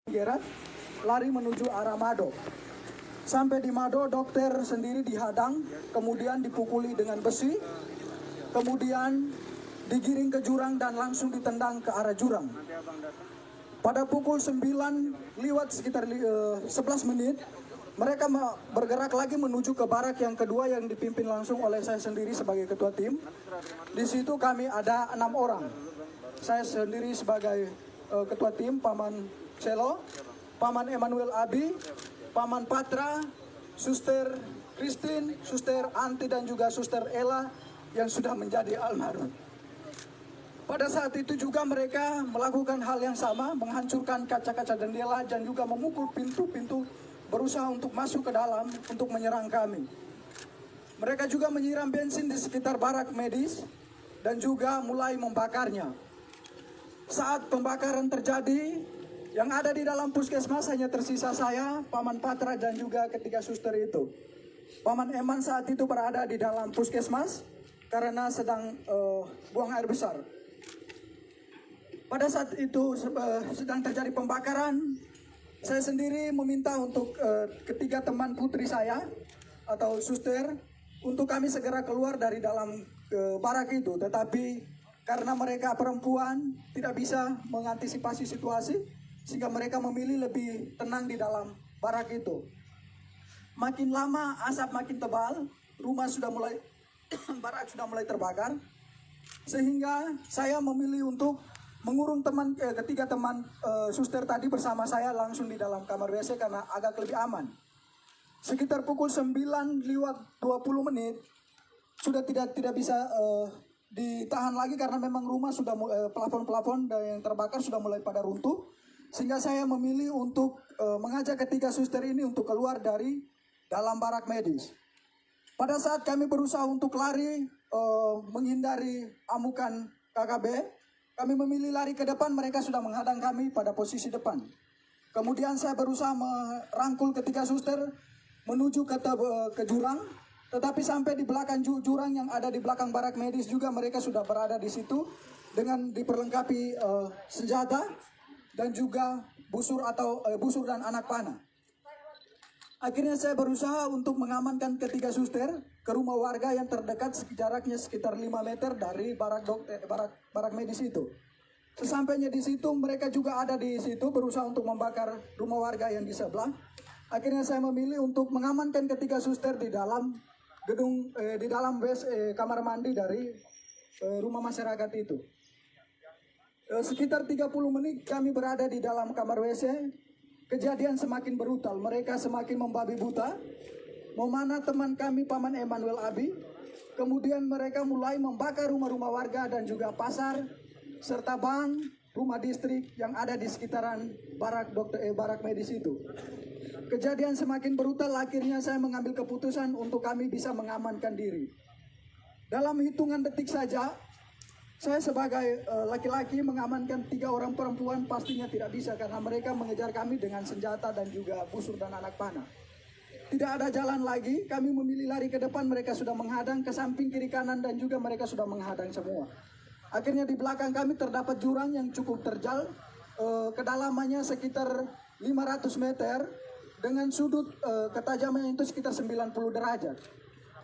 Gerat lari menuju arah Mado. Sampai di Mado, dokter sendiri dihadang, kemudian dipukuli dengan besi, kemudian digiring ke jurang dan langsung ditendang ke arah jurang. Pada pukul 9 lewat sekitar 11 menit, mereka bergerak lagi menuju ke barak yang kedua yang dipimpin langsung oleh saya sendiri sebagai ketua tim. Di situ kami ada 6 orang. Saya sendiri sebagai ketua tim, Paman Selo, Paman Emmanuel Abi, Paman Patra, Suster Christine, Suster Anti dan juga Suster Ella yang sudah menjadi almarhum. Pada saat itu juga mereka melakukan hal yang sama, menghancurkan kaca-kaca jendela dan juga memukul pintu-pintu, berusaha untuk masuk ke dalam untuk menyerang kami. Mereka juga menyiram bensin di sekitar barak medis dan juga mulai membakarnya. Saat pembakaran terjadi, yang ada di dalam puskesmas hanya tersisa saya, Paman Patra dan juga ketiga suster itu. Paman Eman saat itu berada di dalam puskesmas karena sedang buang air besar. Pada saat itu sedang terjadi pembakaran, saya sendiri meminta untuk ketiga teman putri saya atau suster untuk kami segera keluar dari dalam barak itu. Tetapi karena mereka perempuan tidak bisa mengantisipasi situasi, sehingga mereka memilih lebih tenang di dalam barak itu. Makin lama asap makin tebal, rumah sudah mulai barak sudah mulai terbakar, sehingga saya memilih untuk mengurung ketiga teman suster tadi bersama saya langsung di dalam kamar WC karena agak lebih aman. Sekitar pukul 9 lewat 20 menit sudah tidak bisa ditahan lagi karena memang rumah sudah plafon-plafon yang terbakar sudah mulai pada runtuh. Sehingga saya memilih untuk mengajak ketiga suster ini untuk keluar dari dalam barak medis. Pada saat kami berusaha untuk lari menghindari amukan KKB, kami memilih lari ke depan, mereka sudah menghadang kami pada posisi depan. Kemudian saya berusaha merangkul ketiga suster menuju ke jurang, tetapi sampai di belakang jurang yang ada di belakang barak medis juga mereka sudah berada di situ dengan diperlengkapi senjata dan juga busur dan anak panah. Akhirnya saya berusaha untuk mengamankan ketiga suster ke rumah warga yang terdekat jaraknya sekitar 5 meter dari barak medis itu. Sesampainya di situ mereka juga ada di situ berusaha untuk membakar rumah warga yang di sebelah. Akhirnya saya memilih untuk mengamankan ketiga suster di dalam gedung di dalam kamar mandi dari rumah masyarakat itu. Sekitar 30 menit kami berada di dalam kamar WC. Kejadian semakin brutal, mereka semakin membabi buta. Memana teman kami Paman Emmanuel Abi. Kemudian mereka mulai membakar rumah-rumah warga dan juga pasar serta bank, rumah distrik yang ada di sekitaran barak medis itu. Kejadian semakin brutal, akhirnya saya mengambil keputusan untuk kami bisa mengamankan diri. Dalam hitungan detik saja, saya sebagai laki-laki mengamankan 3 orang perempuan pastinya tidak bisa karena mereka mengejar kami dengan senjata dan juga busur dan anak panah. Tidak ada jalan lagi, kami memilih lari ke depan, mereka sudah menghadang ke samping kiri kanan dan juga mereka sudah menghadang semua. Akhirnya di belakang kami terdapat jurang yang cukup terjal, kedalamannya sekitar 500 meter dengan sudut ketajaman itu sekitar 90 derajat.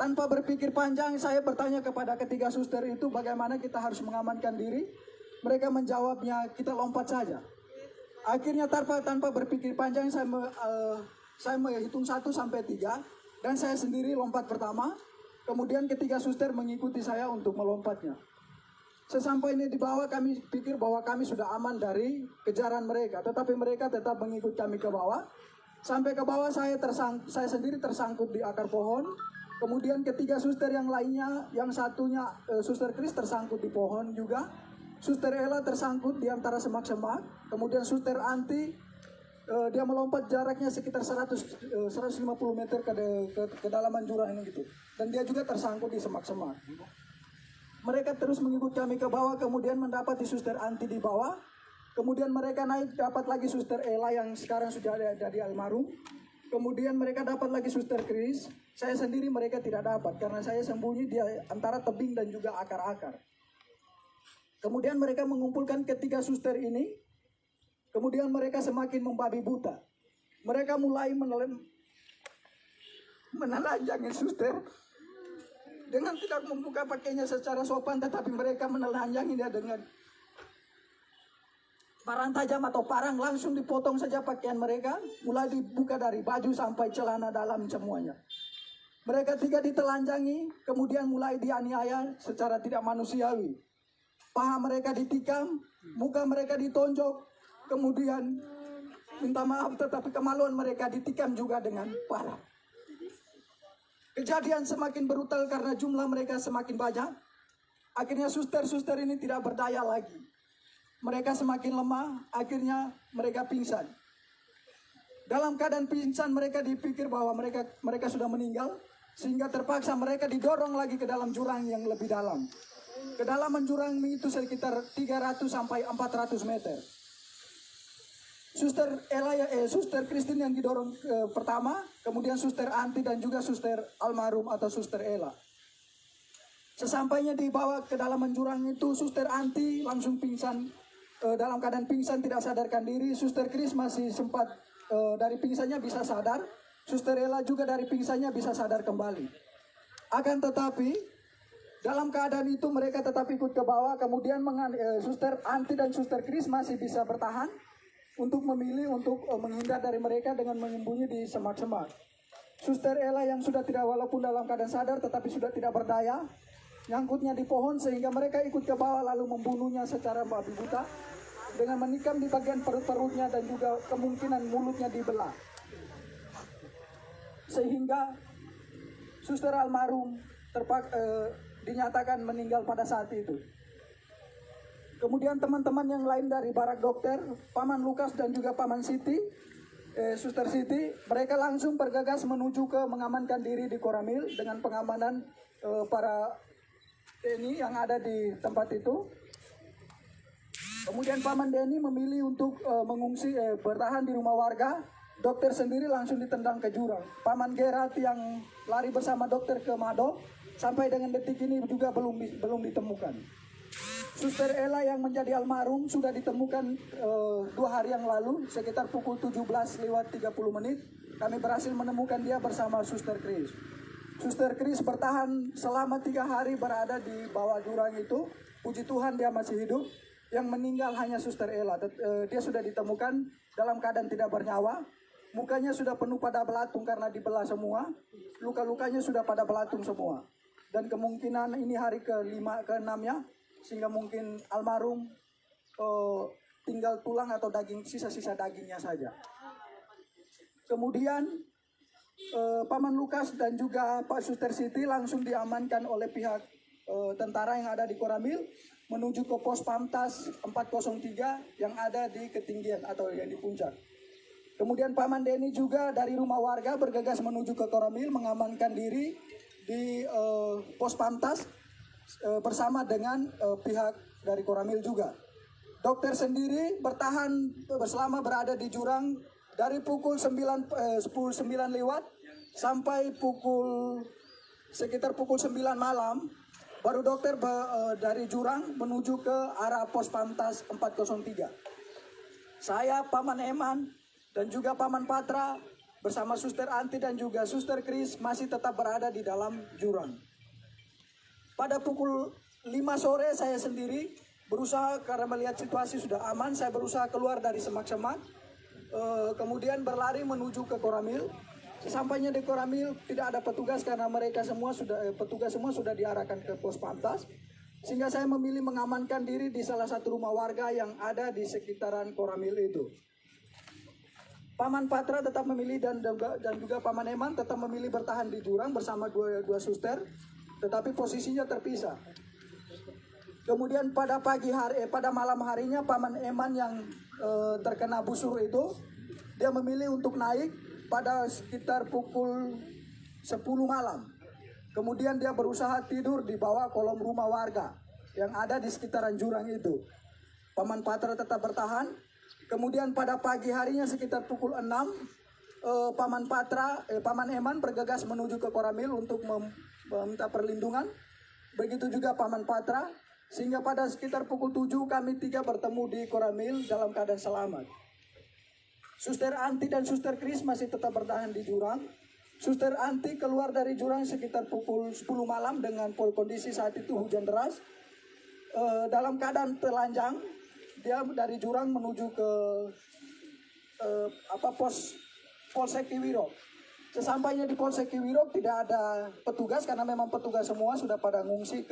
Tanpa berpikir panjang, saya bertanya kepada ketiga suster itu bagaimana kita harus mengamankan diri. Mereka menjawabnya, kita lompat saja. Akhirnya tanpa berpikir panjang, saya menghitung 1 sampai 3 dan saya sendiri lompat pertama. Kemudian ketiga suster mengikuti saya untuk melompatnya. Sesampainya di bawah kami pikir bahwa kami sudah aman dari kejaran mereka, tetapi mereka tetap mengikut kami ke bawah. Sampai ke bawah saya sendiri tersangkut di akar pohon. Kemudian ketiga suster yang lainnya, yang satunya Suster Chris tersangkut di pohon juga. Suster Ella tersangkut di antara semak-semak. Kemudian Suster Anti, dia melompat jaraknya sekitar 150 meter ke kedalaman jurang ini gitu. Dan dia juga tersangkut di semak-semak. Mereka terus mengikut kami ke bawah, kemudian mendapati Suster Anti di bawah. Kemudian mereka naik, dapat lagi Suster Ella yang sekarang sudah ada di almarhum. Kemudian mereka dapat lagi Suster Chris. Saya sendiri mereka tidak dapat karena saya sembunyi di antara tebing dan juga akar-akar. Kemudian mereka mengumpulkan ketiga suster ini Kemudian mereka semakin membabi buta. Mereka mulai menelanjangi suster dengan tidak membuka pakainya secara sopan, tetapi mereka menelanjangi dia dengan parang tajam atau parang, langsung dipotong saja pakaian mereka, mulai dibuka dari baju sampai celana dalam semuanya. Mereka tidak ditelanjangi, kemudian mulai dianiaya secara tidak manusiawi. Paha mereka ditikam, muka mereka ditonjok, kemudian minta maaf tetapi kemaluan mereka ditikam juga dengan parah. Kejadian semakin brutal karena jumlah mereka semakin banyak. Akhirnya suster-suster ini tidak berdaya lagi. Mereka semakin lemah, akhirnya mereka pingsan. Dalam keadaan pingsan mereka dipikir bahwa mereka sudah meninggal, sehingga terpaksa mereka didorong lagi ke dalam jurang yang lebih dalam. Kedalaman jurang itu sekitar 300 sampai 400 meter. Suster Christine yang didorong pertama, kemudian Suster Anti dan juga Suster almarhum atau Suster Ella. Sesampainya dibawa ke dalam jurang itu, Suster Anti langsung pingsan, dalam keadaan pingsan tidak sadarkan diri. Suster Chris masih sempat dari pingsannya bisa sadar. Suster Ella juga dari pingsannya bisa sadar kembali. Akan tetapi dalam keadaan itu mereka tetap ikut ke bawah. Kemudian Suster Anti dan Suster Chris masih bisa bertahan untuk memilih untuk menghindar dari mereka dengan menyembunyi di semak-semak. Suster Ella yang sudah tidak, walaupun dalam keadaan sadar tetapi sudah tidak berdaya, nyangkutnya di pohon sehingga mereka ikut ke bawah lalu membunuhnya secara babi buta dengan menikam di bagian perut-perutnya dan juga kemungkinan mulutnya dibelah. Sehingga Suster almarhum dinyatakan meninggal pada saat itu. Kemudian teman-teman yang lain dari barak dokter, Paman Lukas dan juga Paman Siti, Suster Siti, mereka langsung bergegas menuju ke mengamankan diri di Koramil dengan pengamanan para TNI yang ada di tempat itu. Kemudian Paman Denny memilih untuk mengungsi, bertahan di rumah warga. Dokter sendiri langsung ditendang ke jurang. Paman Gerard yang lari bersama dokter ke Mado, sampai dengan detik ini juga belum ditemukan. Suster Ella yang menjadi almarhum sudah ditemukan 2 hari yang lalu, sekitar pukul 17:30 kami berhasil menemukan dia bersama Suster Chris. Suster Chris bertahan selama 3 hari berada di bawah jurang itu. Puji Tuhan dia masih hidup. Yang meninggal hanya Suster Ella. Dia sudah ditemukan dalam keadaan tidak bernyawa. Mukanya sudah penuh pada belatung karena dibelah semua. Luka-lukanya sudah pada belatung semua. Dan kemungkinan ini hari ke-5, ke-6-nya. Sehingga mungkin almarhum tinggal tulang atau daging, sisa-sisa dagingnya saja. Kemudian Paman Lukas dan juga Pak Suster Siti langsung diamankan oleh pihak tentara yang ada di Koramil menuju ke pos Pamtas 403 yang ada di ketinggian atau yang di puncak. Kemudian Paman Denny juga dari rumah warga bergegas menuju ke Koramil mengamankan diri di pos Pamtas bersama dengan pihak dari Koramil juga. Dokter sendiri bertahan selama berada di jurang dari pukul 10:09 sampai sekitar pukul 9 malam. Baru dokter dari jurang menuju ke arah pos Pamtas 403. Saya, Paman Eman, dan juga Paman Patra bersama Suster Anti dan juga Suster Chris masih tetap berada di dalam jurang. Pada pukul 5 sore saya sendiri berusaha, karena melihat situasi sudah aman, saya berusaha keluar dari semak-semak. Kemudian berlari menuju ke Koramil. Sesampainya di Koramil tidak ada petugas karena petugas semua sudah diarahkan ke pos Pamtas. Sehingga saya memilih mengamankan diri di salah satu rumah warga yang ada di sekitaran Koramil itu. Paman Patra tetap memilih dan juga Paman Eman tetap memilih bertahan di jurang bersama dua suster. Tetapi posisinya terpisah. Kemudian pada malam harinya Paman Eman yang terkena busur itu, dia memilih untuk naik pada sekitar pukul 10 malam. Kemudian dia berusaha tidur di bawah kolom rumah warga yang ada di sekitaran jurang itu. Paman Patra tetap bertahan. Kemudian pada pagi harinya sekitar pukul 6, Paman Eman bergegas menuju ke Koramil untuk meminta perlindungan. Begitu juga Paman Patra. Sehingga pada sekitar pukul 7 kami 3 bertemu di Koramil dalam keadaan selamat. Suster Anti dan Suster Kris masih tetap bertahan di jurang. Suster Anti keluar dari jurang sekitar pukul 10 malam dengan kondisi saat itu hujan deras. Dalam keadaan telanjang, dia dari jurang menuju ke Polsek Kiwirok. Sesampainya di Polsek Kiwirok tidak ada petugas karena memang petugas semua sudah pada ngungsi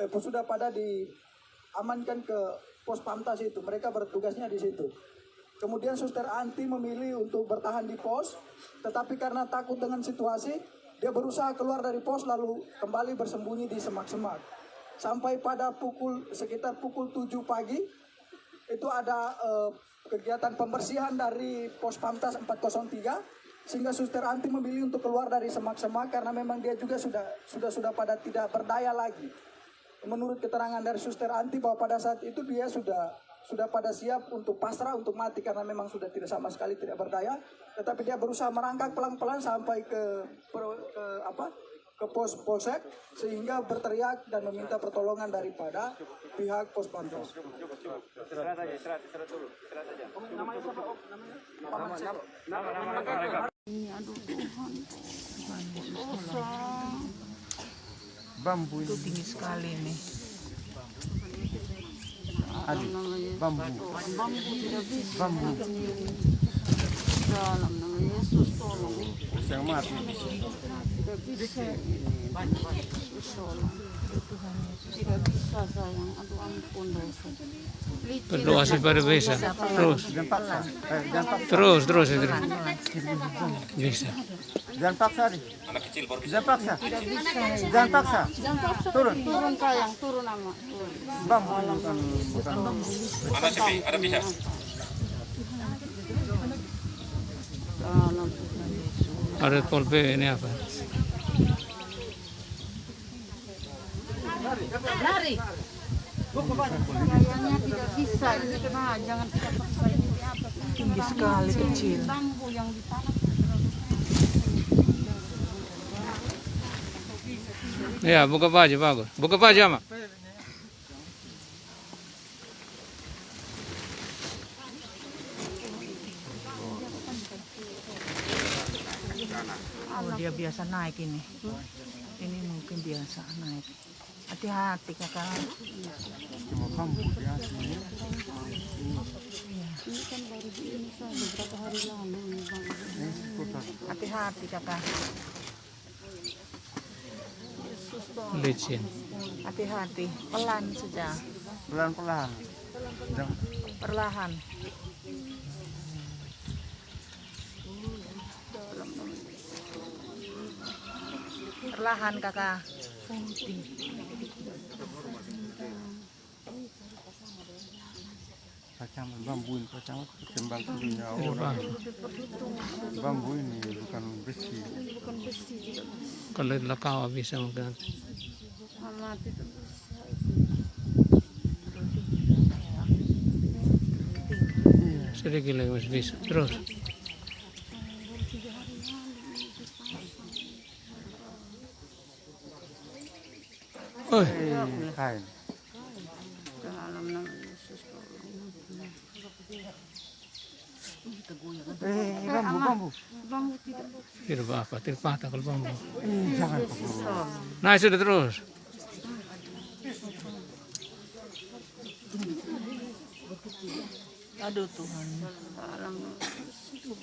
sudah pada diamankan ke pos Pamtas itu. Mereka bertugasnya di situ. Kemudian Suster Anti memilih untuk bertahan di pos, tetapi karena takut dengan situasi, dia berusaha keluar dari pos lalu kembali bersembunyi di semak-semak. Sampai pada sekitar pukul 7 pagi, itu ada kegiatan pembersihan dari pos Pamtas 403. Sehingga Suster Anti memilih untuk keluar dari semak-semak karena memang dia juga sudah pada tidak berdaya lagi. Menurut keterangan dari Suster Anti bahwa pada saat itu dia sudah pada siap untuk pasrah, untuk mati karena memang sudah tidak sama sekali tidak berdaya. Tetapi dia berusaha merangkak pelan-pelan sampai ke pos polsek sehingga berteriak dan meminta pertolongan daripada pihak pos Pamtas. Istirahat dulu. Namanya siapa? Nama. Aduh Tuhan, Bambu itu tinggi sekali nih. Aduh, bambu Tidak bisa. Bambu. Dalam nama Yesus tolong. yang mati. Tidak bisa. Yesus tolong. Tidak bisa sayang. Aduh ampun dosa. Berdoa supaya bisa. Terus. Jangan paksa. Jangan paksa. Terus. Bisa. Jangan paksa. Anak kecil baru Jangan paksa. Tidak bisa. Jangan paksa. Jangan paksa. Turun. Turun sayang. Turun nama. Bambu bukan bambu. Mana sih? Ada bisa? Dalam Tuhan Yesus. Ada polpe ini apa? Lari. Kayaknya tidak bisa ini. Nah, jangan kita paksa ini di atas. Tinggi sekali kecil. Bambu yang ditanam. Ya, buka baju bagus. Buka baju ama. Oh, dia biasa naik ini. Ini mungkin biasa naik. Hati-hati kakak. Cuma bambu di atas ini. Ini kan baru ini saja beberapa hari lalu ini Bang. Hati-hati kakak. Yesus tolong. Licin. Hati-hati. Pelan saja. Pelan-pelan. Jangan. Perlahan. Perlahan kakak. Kacang bambu ini ketimbang punya orang. Bambu ini bukan besi. Kalau lakaw bisa mungkin. Mati terus. Sedikit lagi masih bisa. Terus. Oh, Kain. Dalam nama Yesus tolong. Bambu. Bambu tidak. tidak apa-apa. Tidak patah kalau bambu. Jangan. Nah, sudah terus. Aduh Tuhan. Dalam nama Yesus.